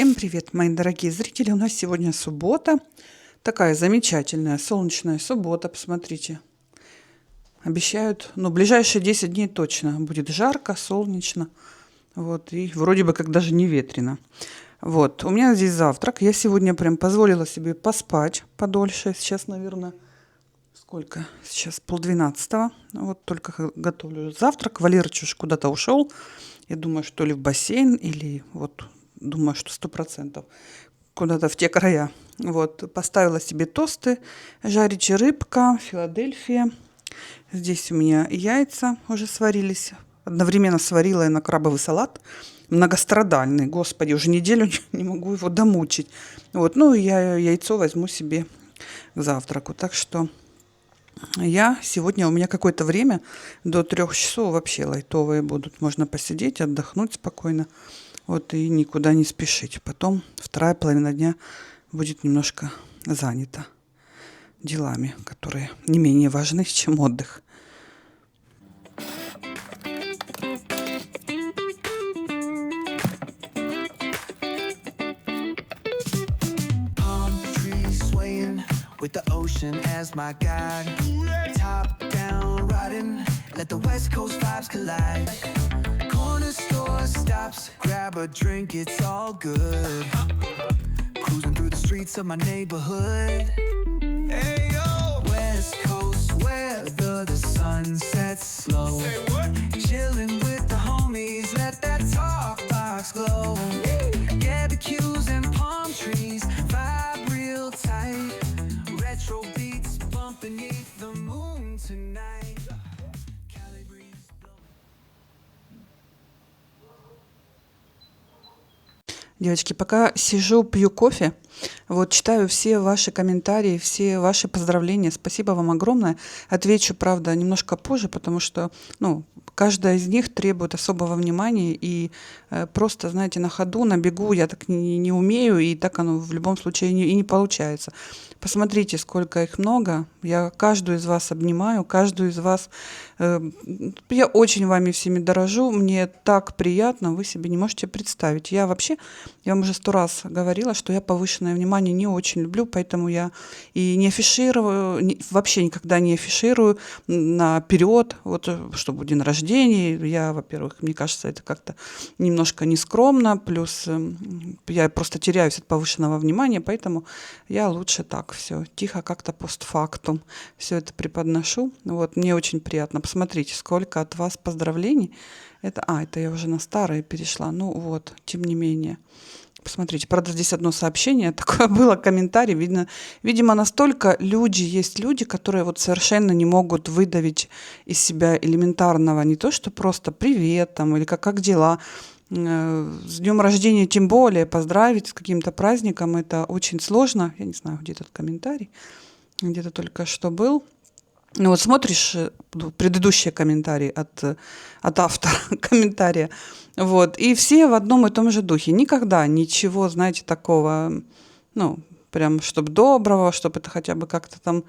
Всем привет, мои дорогие зрители! У нас сегодня суббота. Такая замечательная солнечная суббота. Посмотрите. Обещают, ближайшие 10 дней точно будет жарко, солнечно. Вот, и вроде бы как даже не ветрено. Вот, у меня здесь завтрак. Я сегодня прям позволила себе поспать подольше. Сейчас, наверное, сколько? Сейчас 11:30. Вот только готовлю завтрак. Валерыч уж куда-то ушел. Я думаю, что ли в бассейн, или вот думаю, что 100% куда-то в те края. Вот, поставила себе тосты, жарить рыбка, Филадельфия. Здесь у меня яйца уже сварились. Одновременно сварила я на крабовый салат. Многострадальный, господи, уже неделю не могу его домучить. Вот, ну, я яйцо возьму себе к завтраку. Так что сегодня у меня какое-то время до 3 часов вообще лайтовые будут. Можно посидеть, отдохнуть спокойно. Вот, и никуда не спешить. Потом вторая половина дня будет немножко занята делами, которые не менее важны, чем отдых. With the ocean as my guide, top down riding, let the west coast vibes collide. Corner store stops, grab a drink, it's all good. Cruising through the streets of my neighborhood. Hey yo, west coast weather, the sun sets slow. Say what? Chilling with the homies, let that talk box glow. Barbecues and palm trees, vibe real tight. Retro beats bump beneath the moon tonight. Cali breeze blow. Девочки, пока сижу, пью кофе, вот читаю все ваши комментарии, все ваши поздравления. Спасибо вам огромное. Отвечу, правда, немножко позже, потому что, каждая из них требует особого внимания, и просто, знаете, на ходу, на бегу я так не умею, и так оно в любом случае и не получается. Посмотрите, сколько их много. Я каждую из вас обнимаю, каждую из вас. Я очень вами всеми дорожу. Мне так приятно, вы себе не можете представить. Я вам уже 100 раз говорила, что я повышенное внимание не очень люблю, поэтому я и не афиширую, вообще никогда не афиширую наперед, вот, что будет день рождения. Я, во-первых, мне кажется, это как-то немножко нескромно, плюс я просто теряюсь от повышенного внимания, поэтому я лучше так все тихо, как-то постфактум все это преподношу. Вот, мне очень приятно. Посмотрите, сколько от вас поздравлений. Это я уже на старое перешла. Тем не менее. Посмотрите, правда, здесь одно сообщение такое было, комментарий. Видимо, настолько есть люди, которые вот совершенно не могут выдавить из себя элементарного, не то, что просто привет там, или как дела. С днем рождения тем более поздравить с каким-то праздником, это очень сложно. Я не знаю, где этот комментарий, где-то только что был. Вот смотришь предыдущие комментарии от автора комментария, вот, и все в одном и том же духе. Никогда ничего, знаете, такого, прям, чтобы доброго, чтобы это хотя бы как-то там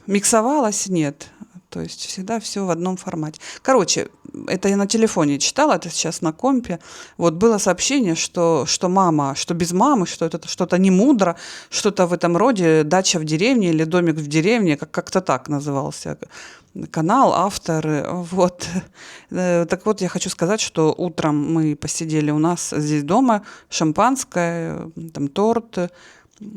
миксовалось, нет. То есть всегда все в одном формате. Короче, это я на телефоне читала, это сейчас на компе. Вот было сообщение, что мама, что без мамы, что это что-то не мудро, что-то в этом роде, дача в деревне или домик в деревне, как-то так назывался канал, автор. Вот. Так вот, я хочу сказать, что утром мы посидели у нас здесь дома, шампанское, там торт,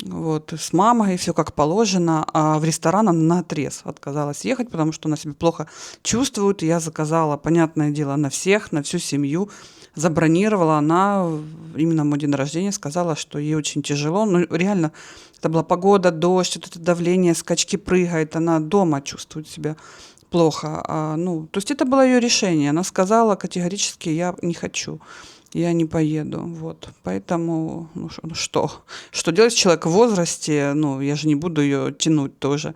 вот, с мамой, все как положено, а в ресторан она наотрез отказалась ехать, потому что она себя плохо чувствует. Я заказала, понятное дело, на всех, на всю семью, забронировала. Она именно мой день рождения сказала, что ей очень тяжело. Реально, это была погода, дождь, это давление, скачки прыгает, она дома чувствует себя плохо. То есть это было ее решение. Она сказала категорически: я не хочу. Я не поеду, вот, поэтому, что делать человек в возрасте, я же не буду ее тянуть тоже,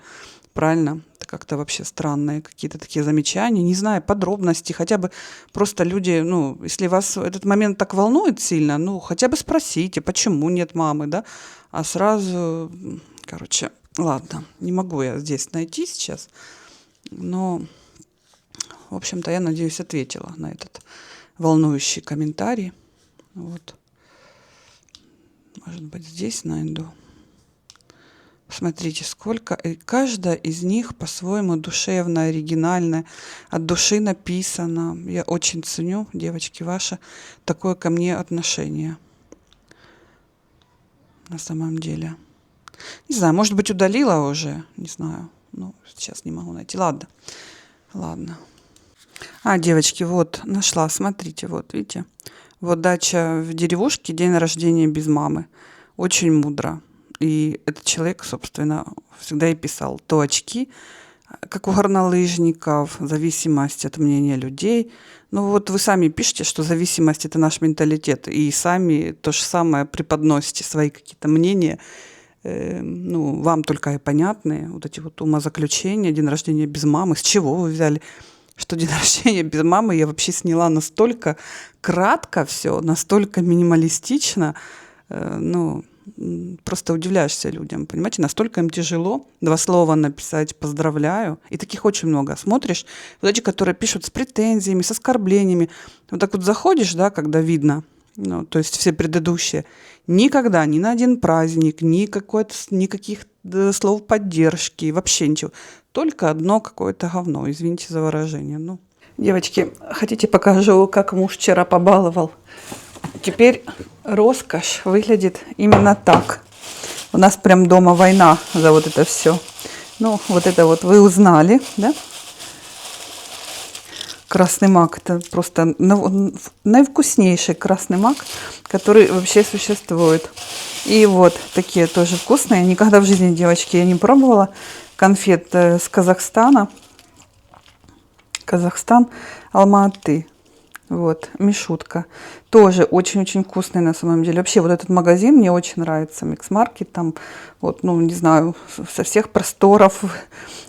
правильно? Это как-то вообще странные какие-то такие замечания, не знаю, подробности, хотя бы просто люди, если вас этот момент так волнует сильно, хотя бы спросите, почему нет мамы, да, а сразу, ладно, не могу я здесь найти сейчас, но, в общем-то, я надеюсь, ответила на этот волнующий комментарий. Вот. Может быть, здесь найду. Смотрите, сколько. И каждая из них по-своему душевная, оригинальная, от души написана. Я очень ценю, девочки, ваше такое ко мне отношение. На самом деле. Не знаю, может быть, удалила уже. Не знаю. Ну, сейчас не могу найти. Ладно. Ладно. Девочки, вот, нашла. Смотрите, вот, видите. Вот дача в деревушке, день рождения без мамы. Очень мудро. И этот человек, собственно, всегда и писал. То очки, как у горнолыжников, зависимость от мнения людей. Ну вот вы сами пишете, что зависимость – это наш менталитет. И сами то же самое преподносите, свои какие-то мнения. Ну, вам только и понятные. Вот эти вот умозаключения, день рождения без мамы. С чего вы взяли, что день рождения без мамы? Я вообще сняла настолько кратко все, настолько минималистично. Ну, просто удивляешься людям, понимаете, настолько им тяжело 2 слова написать «поздравляю». И таких очень много. Смотришь, вот эти, которые пишут с претензиями, с оскорблениями. Вот так вот заходишь, да, когда видно, ну, то есть все предыдущие, никогда, ни на один праздник, никаких слов поддержки, вообще ничего. Только одно какое-то говно, извините за выражение. Ну. Девочки, хотите покажу, как муж вчера побаловал? Теперь роскошь выглядит именно так. У нас прям дома война за вот это все. Ну, вот это вот вы узнали, да? Красный мак. Это просто наивкуснейший красный мак, который вообще существует. И вот такие тоже вкусные. Никогда в жизни, девочки, я не пробовала конфет с Казахстана. Казахстан, Алма-Аты. Вот, Мишутка. Тоже очень-очень вкусный на самом деле. Вообще, вот этот магазин мне очень нравится. Микс-маркет там, вот, ну, не знаю, со всех просторов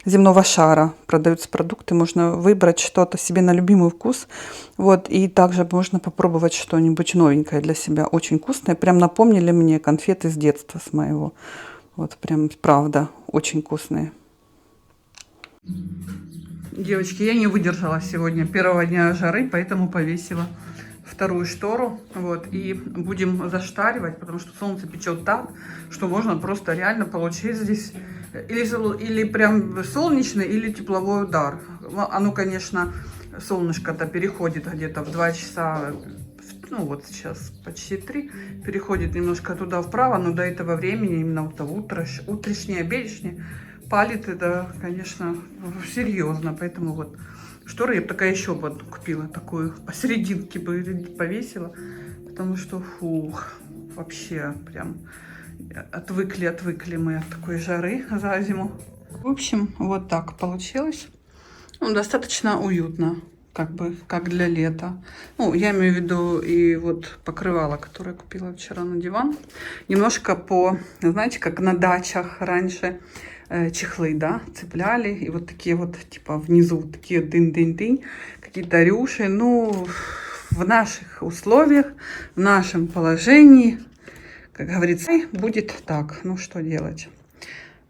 земного шара продаются продукты. Можно выбрать что-то себе на любимый вкус. Вот, и также можно попробовать что-нибудь новенькое для себя. Очень вкусное. Прям напомнили мне конфеты с детства с моего. Вот, прям, правда, очень вкусные. Девочки, я не выдержала сегодня первого дня жары, поэтому повесила 2-ю штору. Вот, и будем заштаривать, потому что солнце печет так, что можно просто реально получить здесь или прям солнечный, или тепловой удар. Оно, конечно, солнышко-то переходит где-то в 2 часа, ну вот сейчас почти 3, переходит немножко туда вправо, но до этого времени, именно вот утреннее, обедешнее, палит это, конечно, серьезно. Поэтому вот шторы я бы такая еще бы купила, такую посерединке бы повесила, потому что, фух, вообще прям отвыкли мы от такой жары за зиму. В общем, вот так получилось. Ну, достаточно уютно, как для лета. Ну, я имею в виду и вот покрывало, которое купила вчера на диван. Немножко знаете, как на дачах раньше чехлы, да, цепляли. И вот такие вот, типа, внизу такие дынь-дынь-дынь, какие-то рюши. Ну, в наших условиях, в нашем положении, как говорится, будет так. Ну, что делать?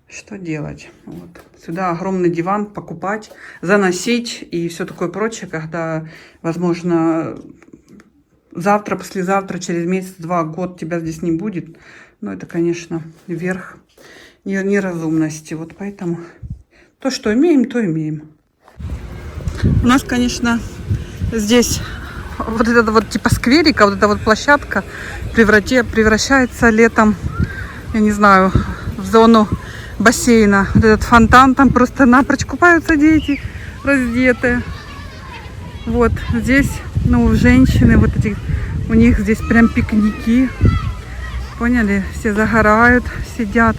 Что делать? Вот. Сюда огромный диван покупать, заносить и все такое прочее, когда, возможно, завтра, послезавтра, через месяц, 2, год тебя здесь не будет. Но это, конечно, верх неразумности. Вот поэтому то, что имеем, то имеем. У нас, конечно, здесь вот этот вот типа скверика, вот эта вот площадка превращается летом, я не знаю, в зону бассейна. Вот этот фонтан, там просто напрочь купаются дети раздетые. Вот здесь, ну, женщины, вот эти, у них здесь прям пикники. Поняли? Все загорают, сидят.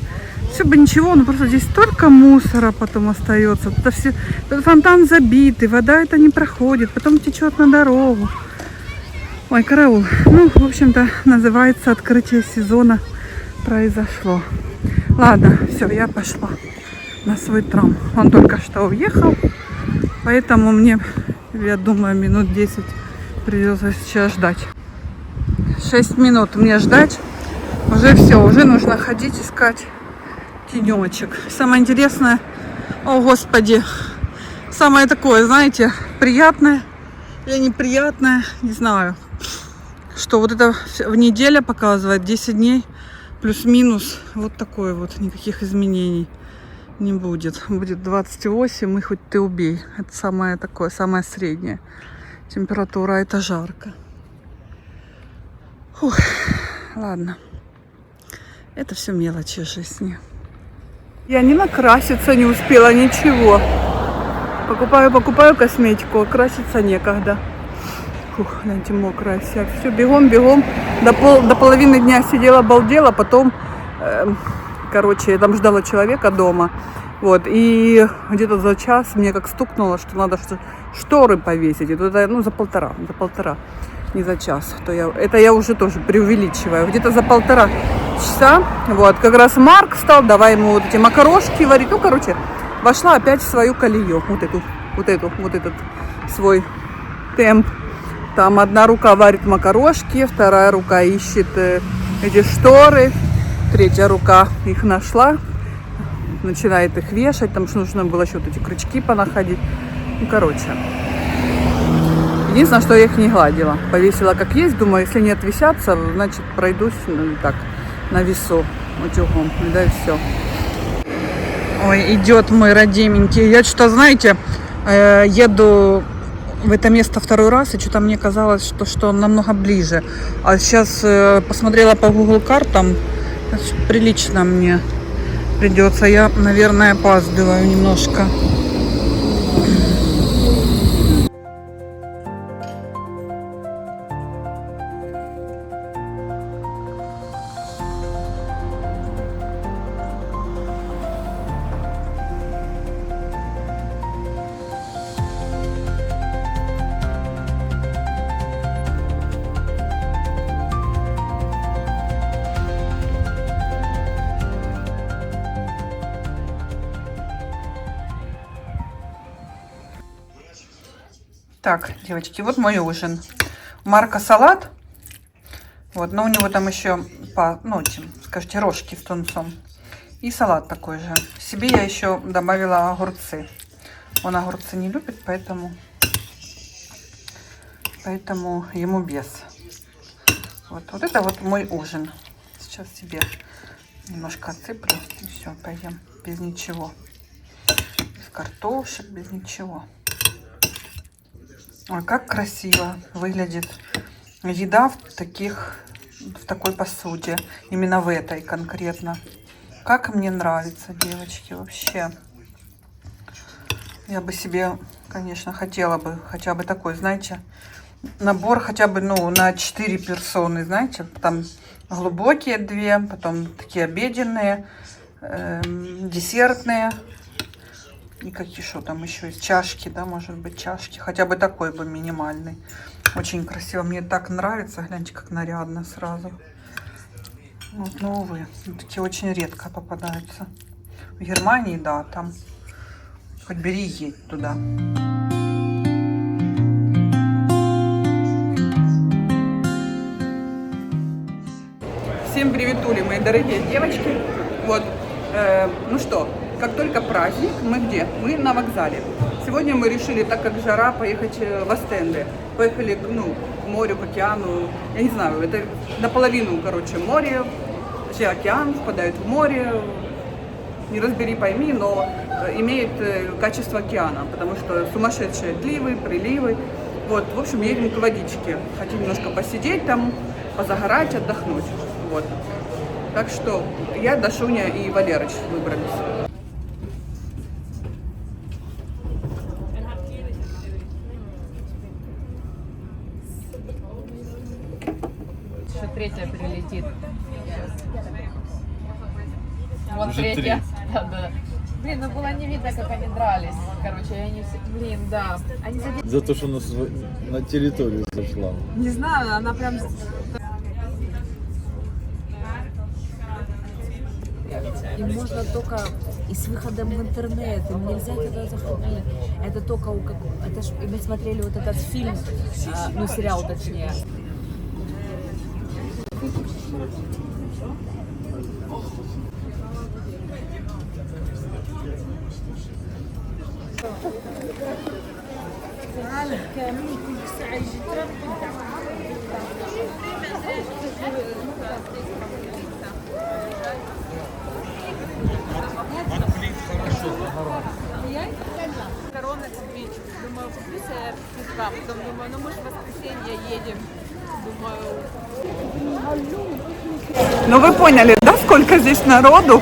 Все бы ничего, но просто здесь столько мусора потом остается. Этот фонтан забитый, вода это не проходит, потом течет на дорогу. Ой, караул. Ну, в общем-то, называется открытие сезона произошло. Ладно, все, я пошла на свой трам. Он только что уехал, поэтому мне, я думаю, минут 10 придется сейчас ждать. 6 минут мне ждать. Уже все, уже нужно ходить искать тенечек. Самое интересное, о господи, самое такое, знаете, приятное или неприятное, не знаю, что вот это в неделю показывает 10 дней плюс-минус вот такой вот, никаких изменений не будет. Будет 28, и хоть ты убей. Это самое такое, самое среднее. Температура, это жарко. Фух, ладно. Это все мелочи жизни. Я не накраситься не успела, ничего. Покупаю косметику, а краситься некогда. Фух, гляньте, мокрая вся. Все, бегом. До половины дня сидела, балдела, потом, короче, я там ждала человека дома. Вот, и где-то за час мне как стукнуло, что надо шторы повесить. И туда, ну, за полтора, не за час. Это я уже тоже преувеличиваю. Где-то за полтора часа, вот, как раз Марк стал, давай ему вот эти макарошки варить. Ну, короче, вошла опять в свою колею. Вот этот свой темп. Там одна рука варит макарошки, вторая рука ищет эти шторы, третья рука их нашла, начинает их вешать, там что нужно было еще вот эти крючки понаходить. Ну, короче. Единственное, что я их не гладила. Повесила как есть, думаю, если не отвисятся, значит пройдусь, ну, так, на весу утюгом, да, и все. Ой, идет мой родименький. Я что-то, знаете, еду в это место второй раз, и что-то мне казалось, что намного ближе. А сейчас посмотрела по Google картам, прилично мне придется. Я, наверное, опаздываю немножко. Так, девочки, вот мой ужин. У Марка салат. Вот, но у него там еще скажите, рожки с тунцом. И салат такой же. Себе я еще добавила огурцы. Он огурцы не любит, поэтому ему без. Вот это вот мой ужин. Сейчас себе немножко отсыплю и все, поем без ничего. Без картошек, без ничего. Ой, как красиво выглядит еда в такой посуде. Именно в этой конкретно. Как мне нравится, девочки, вообще. Я бы себе, конечно, хотела бы хотя бы такой, знаете, набор хотя бы, на 4 персоны, знаете. Там глубокие 2, потом такие обеденные, десертные. И какие что там еще есть? Чашки, да, может быть, чашки. Хотя бы такой бы минимальный. Очень красиво. Мне так нравится. Гляньте, как нарядно сразу. Вот, но, увы, такие очень редко попадаются. В Германии, да, там хоть бери и едь туда. Всем приветули, мои дорогие девочки. Вот, ну что, как только праздник, мы где? Мы на вокзале. Сегодня мы решили, так как жара, поехать в Остенде. Поехали, к морю, к океану. Я не знаю, это наполовину, короче, море, вообще океан, впадает в море. Не разбери, пойми, но имеет качество океана, потому что сумасшедшие отливы, приливы. Вот, в общем, едем к водичке. Хотим немножко посидеть там, позагорать, отдохнуть. Вот. Так что я, Дашуня и Валерыч выбрались. Третья прилетит. Вот Уже третья. Да. Блин, ну было не видно, как они дрались. Короче, они все... Блин, да. Они За то, что на территорию зашла. Не знаю, она прям... И можно только и с выходом в интернет, им нельзя туда заходить. Это только у как... Это ж мы смотрели вот этот фильм, сериал точнее. Коронный бич. Думаю, куплю себе пивка. Потом думаю, ну мы же в воскресенье едем. Думаю, Ну вы поняли, да, сколько здесь народу?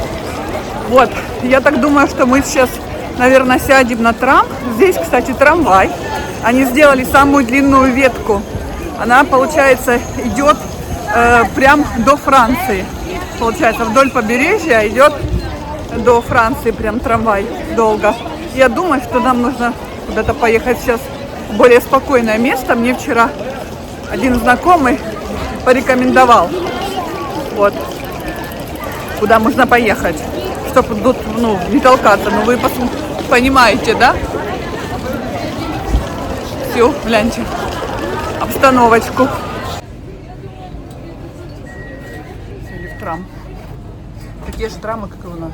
Вот, я так думаю, что мы сейчас, наверное, сядем на трам. Здесь, кстати, трамвай. Они сделали самую длинную ветку. Она, получается, идет прям до Франции. Получается, вдоль побережья идет до Франции прям трамвай долго. Я думаю, что нам нужно куда-то поехать сейчас в более спокойное место. Мне вчера один знакомый порекомендовал. Вот. Куда можно поехать, чтобы тут, ну, не толкаться. Ну, вы понимаете, да? Все, гляньте. Обстановочку. Сели в трам. Такие же трамы, как и у нас.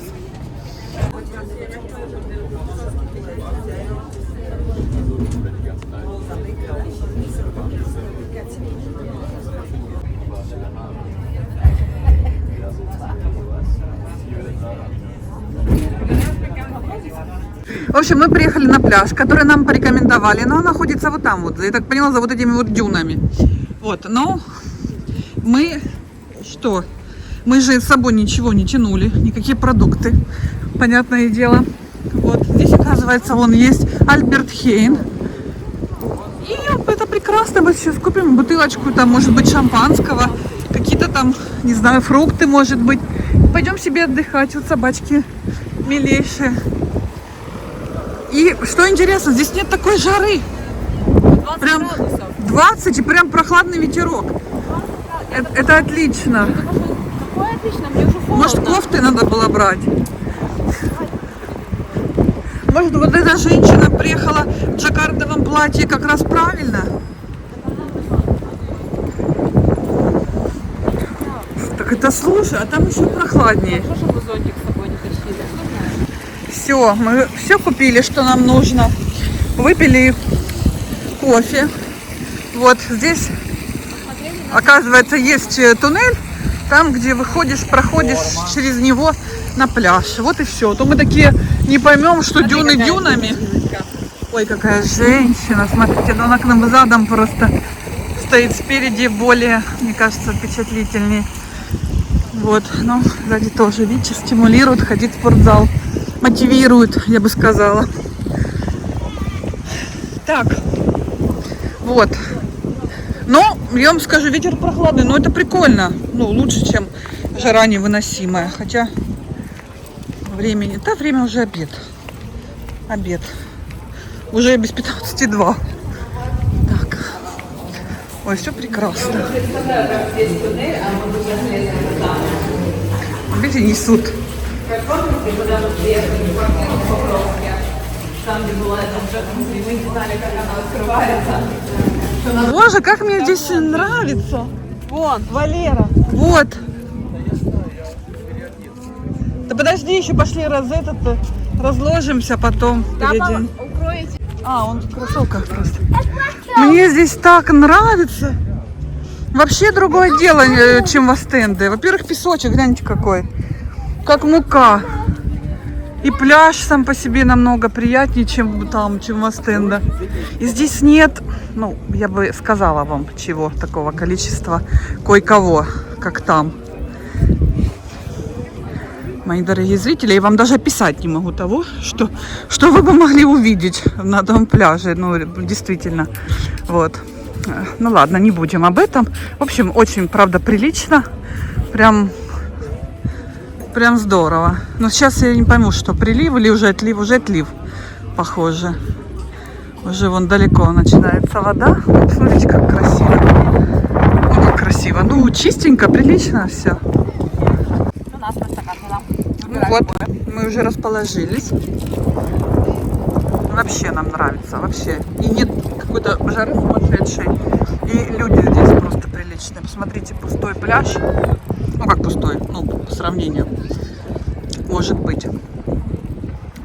В общем, мы приехали на пляж, который нам порекомендовали, но он находится вот там вот, я так поняла, за вот этими вот дюнами. Вот, но мы что? Мы же с собой ничего не тянули, никакие продукты, понятное дело. Вот, здесь, оказывается, вон есть Альберт Хейн. И это прекрасно, мы сейчас купим бутылочку, там, может быть, шампанского, какие-то там, не знаю, фрукты, может быть. Пойдем себе отдыхать, вот собачки милейшие. И что интересно, здесь нет такой жары. 20 Прям градусов. 20 и прям прохладный ветерок. Это отлично. Какое отлично, мне уже холодно. Может, кофты надо было брать? Может, вот эта женщина приехала в джаккардовом платье как раз правильно? Так это слушай, а там еще прохладнее. Хорошо, что мы зонтик с собой не тащили. Все, мы все купили, что нам нужно. Выпили кофе. Вот здесь, оказывается, есть туннель. Там, где выходишь, проходишь через него на пляж. Вот и все. То мы такие не поймем, что дюны дюнами. Ой, какая женщина. Смотрите, ну она к нам задом просто стоит спереди более, мне кажется, впечатлительнее. Вот, но сзади тоже, видите, стимулирует ходить в спортзал. Мотивирует, я бы сказала. Так, вот. Но, я вам скажу, ветер прохладный, но это прикольно. Ну, лучше, чем жара невыносимая. Хотя времени... Да, время уже обед. Обед. Уже без 15:02. Так. Ой, все прекрасно. Видите, несут. Боже, как мне здесь нравится. Вон. Валера. Вот. Да подожди, еще пошли разложимся потом. Поедем. Укроете. А, он в кроссовках просто. Мне здесь так нравится. Вообще другое дело, чем в Остенде. Во-первых, песочек, гляньте какой. Как мука. И пляж сам по себе намного приятнее, чем там, чем в Остенде. И здесь нет, ну, я бы сказала вам, чего такого количества кое-кого, как там. Мои дорогие зрители, я вам даже описать не могу того, что вы бы могли увидеть на том пляже. Ну, действительно. Вот. Ну ладно, не будем об этом. В общем, очень, правда, прилично. Прям здорово. Но сейчас я не пойму, что прилив или уже отлив, похоже. Уже вон далеко начинается вода. Вот, смотрите, как красиво. Ну, как красиво. Ну, чистенько, прилично все. Ну вот, мы уже расположились. Вообще нам нравится, вообще. И нет какой-то жары сумасшедшей. И люди здесь просто приличные. Посмотрите, пустой пляж. Ну, как пустой, ну, по сравнению. Может быть.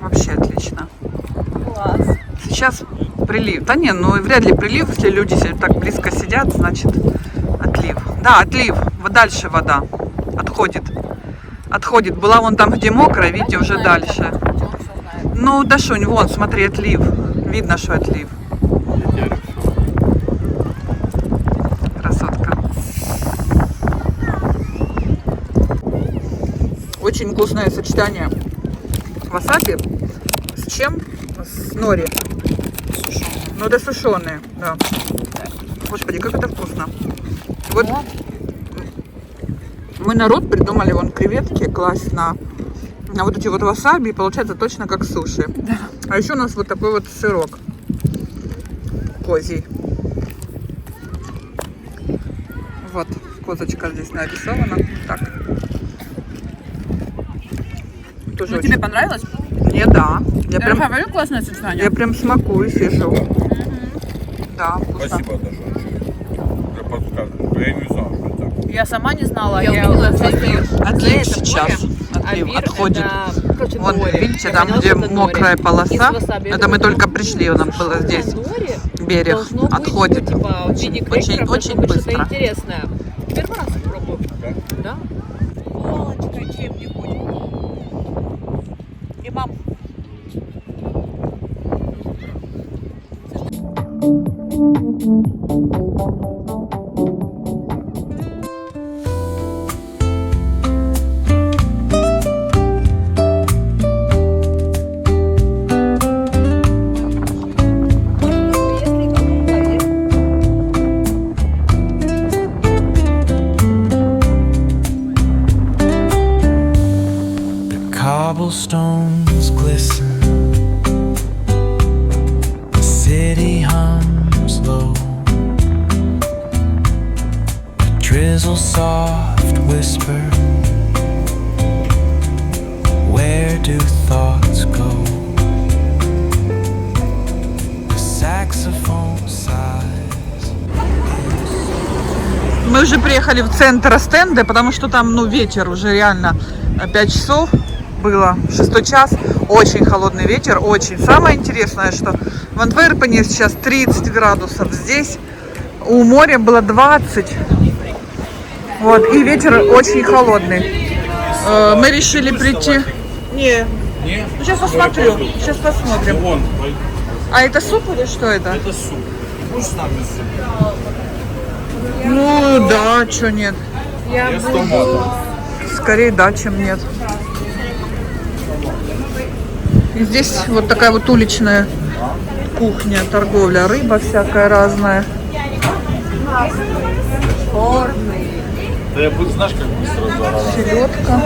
Вообще отлично. Класс. Сейчас прилив. Да не, ну вряд ли прилив, если люди так близко сидят, значит отлив. Да, отлив. Дальше вода отходит. Отходит. Была вон там, где мокрая, видите, уже дальше. Ну, Дашунь, вон, смотри, отлив. Видно, что отлив. Красотка. Очень вкусное сочетание васаби. С чем? С нори. Ну, это сушеные, да. Господи, как это вкусно. Вот мы народ придумали вон креветки класть на вот эти вот васаби, и получается точно как суши. Да. А еще у нас вот такой вот сырок козий. Вот, козочка здесь нарисована. Так. Тоже Ну, тебе понравилось? Мне да. Я прям, говорю, классное сочетание. я прям смакую, сижу. Да, вкусно. Спасибо, Даша. Я подсказываю. Я не знал, что так. Я сама не знала. Я увидела, Отлив сейчас. Отлив отходит. Вон, видите, там, где мокрая полоса. Это мы только пришли, у нас было здесь. Берег отходит. Очень, очень быстро. Интересное. Первый раз попробую. Да? Полочка чем-нибудь. И мам. Cobblestones glisten, the city hums low, a drizzle soft whisper, where do thoughts go? The saxophone sighs. Мы уже приехали в центр Остенде, потому что там, ну, вечер уже реально 5 часов было, 6 час. Очень холодный ветер, очень. Самое интересное, что в Антверпене сейчас 30 градусов. Здесь у моря было 20. Вот, и ветер очень холодный. Мы решили прийти... Не. Ну, сейчас посмотрю. Сейчас посмотрим. А это суп или что это? Это суп. Будешь с нами суп? Ну, да, что нет. Я с томатом. Скорее да, чем нет. И здесь вот такая вот уличная кухня, торговля, рыба всякая разная. Да я буду, знаешь, как быстро заорала. Селедка.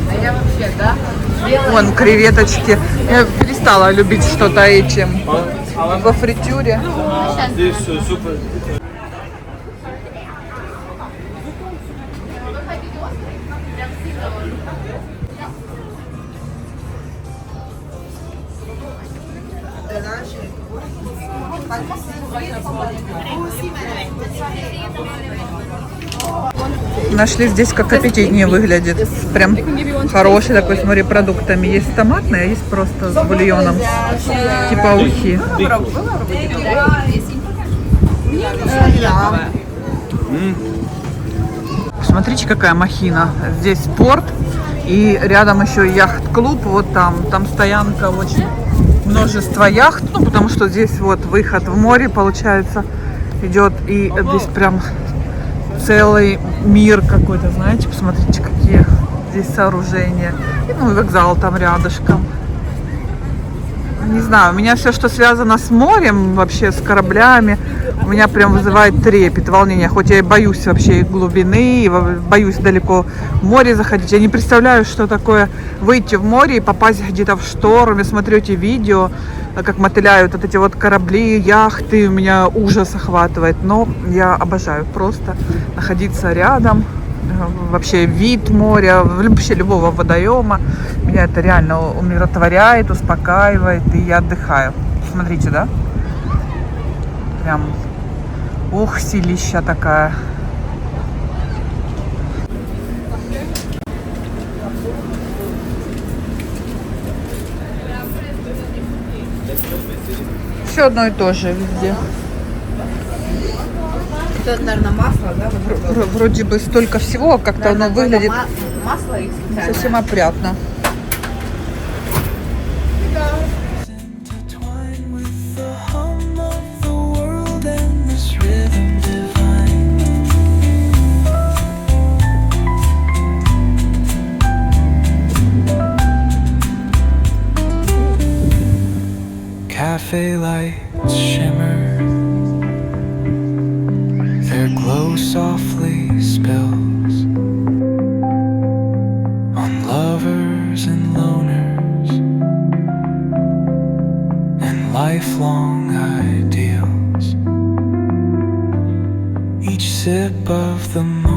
А я вообще, да? Вон креветочки. Я перестала любить что-то этим. Во фритюре. Здесь все супер. Нашли здесь, как аппетитнее выглядит. Прям хороший такой с морепродуктами. Есть томатный, а есть просто с бульоном. Типа ухи. Смотрите, какая махина. Здесь спорт. И рядом еще яхт-клуб. Вот там. Там стоянка очень множество яхт. Ну, потому что здесь вот выход в море, получается, идет. И здесь прям целый мир какой-то, знаете. Посмотрите, какие здесь сооружения. И, ну, и вокзал там рядышком. Не знаю, у меня все, что связано с морем, вообще с кораблями, у меня прям вызывает трепет, волнение. Хоть я и боюсь вообще и глубины, и боюсь далеко в море заходить. Я не представляю, что такое выйти в море и попасть где-то в шторм. Я смотрю эти видео, как мотыляют вот эти вот корабли, яхты. У меня ужас охватывает. Но я обожаю просто находиться рядом. Вообще вид моря, вообще любого водоема. Меня это реально умиротворяет, успокаивает, и я отдыхаю. Смотрите, да? Прям, ух, силища такая. Все одно и то же везде. Это, наверное, масло, да? Вроде бы столько всего, как-то оно выглядит масло их специальное. Совсем опрятно. Intertwine with the hum of the world and this rhythm divine. Cafe lights shimmer, their glow softly spills on lovers and loners and lifelong ideals. Each sip of the moment